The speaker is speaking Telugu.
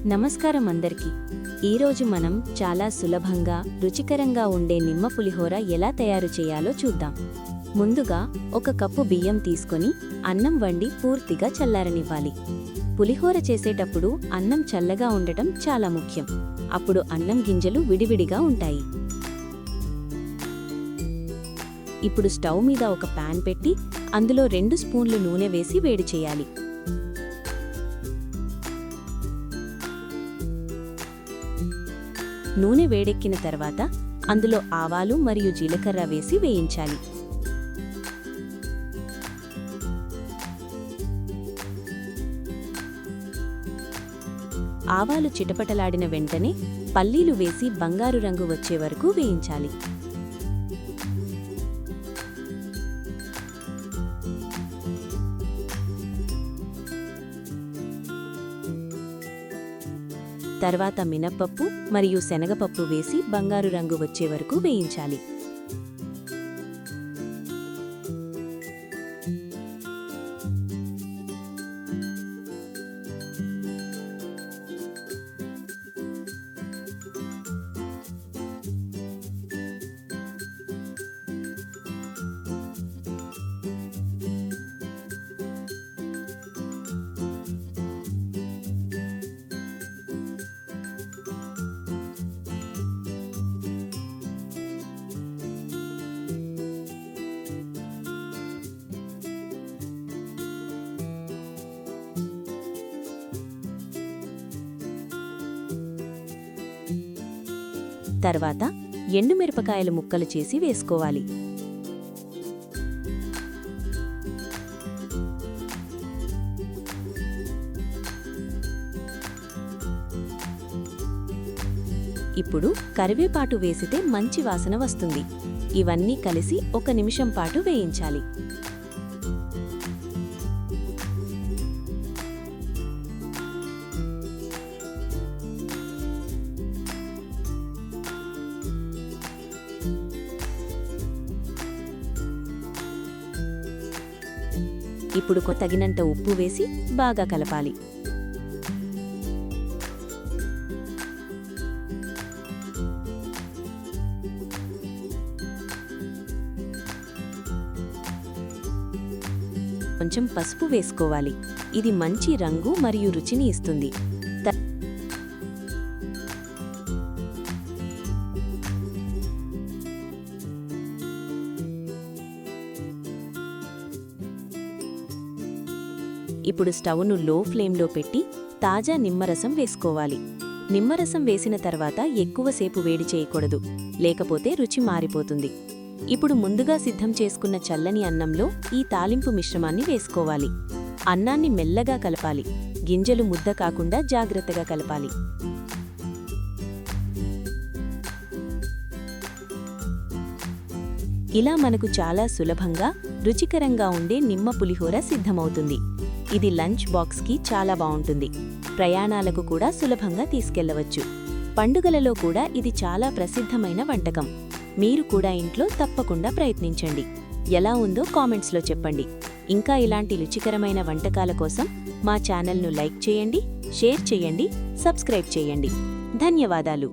నమస్కారం అందరికీ. ఈరోజు మనం చాలా సులభంగా రుచికరంగా ఉండే నిమ్మ పులిహోర ఎలా తయారు చేయాలో చూద్దాం. ముందుగా ఒక కప్పు బియ్యం తీసుకొని అన్నం వండి పూర్తిగా చల్లారనివ్వాలి. పులిహోర చేసేటప్పుడు అన్నం చల్లగా ఉండటం చాలా ముఖ్యం. అప్పుడు అన్నం గింజలు విడివిడిగా ఉంటాయి. ఇప్పుడు స్టవ్ మీద ఒక పాన్ పెట్టి అందులో 2 స్పూన్లు నూనె వేసి వేడి చేయాలి. నూనె వేడెక్కిన తర్వాత అందులో ఆవాలు మరియు జీలకర్ర వేసి వేయించాలి. ఆవాలు చిటపటలాడిన వెంటనే పల్లీలు వేసి బంగారు రంగు వచ్చే వరకు వేయించాలి. తర్వాత మినప్పప్పు మరియు శనగపప్పు వేసి బంగారు రంగు వచ్చే వరకు వేయించాలి. తర్వాత ఎండుమిరపకాయలు ముక్కలు చేసి వేసుకోవాలి. ఇప్పుడు కరివేపాకు వేసితే మంచి వాసన వస్తుంది. ఇవన్నీ కలిసి 1 నిమిషం పాటు వేయించాలి. ఇప్పుడు తగినంత ఉప్పు వేసి బాగా కలపాలి. కొంచెం పసుపు వేసుకోవాలి. ఇది మంచి రంగు మరియు రుచిని ఇస్తుంది. ఇప్పుడు స్టవ్ను లో ఫ్లేమ్లో పెట్టి తాజా నిమ్మరసం వేసుకోవాలి. నిమ్మరసం వేసిన తర్వాత ఎక్కువసేపు వేడి చేయకూడదు, లేకపోతే రుచి మారిపోతుంది. ఇప్పుడు ముందుగా సిద్ధం చేసుకున్న చల్లని అన్నంలో ఈ తాలింపు మిశ్రమాన్ని వేసుకోవాలి. అన్నాన్ని మెల్లగా కలపాలి. గింజలు ముద్ద కాకుండా జాగ్రత్తగా కలపాలి. ఇలా మనకు చాలా సులభంగా రుచికరంగా ఉండే నిమ్మ పులిహోర సిద్ధమవుతుంది. ఇది లంచ్ బాక్స్కి చాలా బావుంటుంది. ప్రయాణాలకు కూడా సులభంగా తీసుకెళ్లవచ్చు. పండుగలలో కూడా ఇది చాలా ప్రసిద్ధమైన వంటకం. మీరు కూడా ఇంట్లో తప్పకుండా ప్రయత్నించండి. ఎలా ఉందో కామెంట్స్లో చెప్పండి. ఇంకా ఇలాంటి రుచికరమైన వంటకాల కోసం మా ఛానల్ను లైక్ చేయండి, షేర్ చేయండి, సబ్స్క్రైబ్ చేయండి. ధన్యవాదాలు.